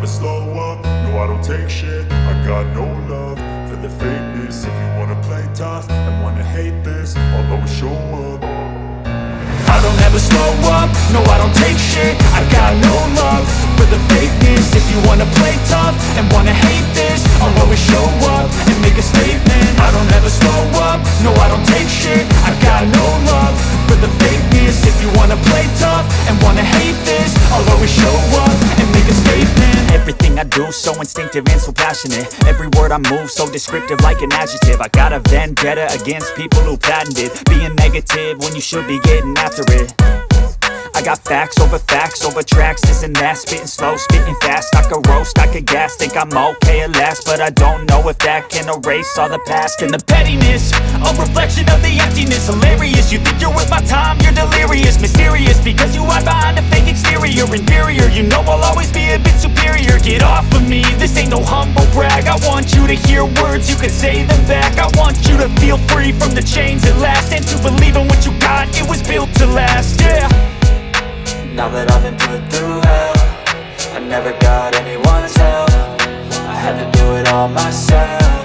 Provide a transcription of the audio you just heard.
slow up, no I don't take shit. I got no love for the fakeness. If you wanna play tough and wanna hate this, I'll always show up. I don't ever slow up, no I don't take shit. I got no love for the fakeness. If you wanna play tough and wanna hate this, I'll always show up and make a statement. I don't ever slow up, no I don't take shit. I got no love for the fakeness. If you wanna play tough and wanna hate this, I'll always show up and make a statement. Everything I do so instinctive and so passionate. Every word I move so descriptive like an adjective. I got a vendetta against people who patented being negative when you should be getting after it. I got facts over tracks, this and that. Spitting slow, spitting fast. I could roast, I could gas. Think I'm okay at last, but I don't know if that can erase all the past. And the pettiness, a reflection of the emptiness. Hilarious, you think you're worth my time, you're delirious. Mysterious, because you hide behind a fake exterior. Inferior, you know I'll always be a bit superior. Get off of me, this ain't no humble brag. I want you to hear words, you can say them back. I want you to feel free from the chains at last, and to believe in what you got, it was built to last, yeah. Now that I've been put through hell, I never got anyone's help. I had to do it all myself.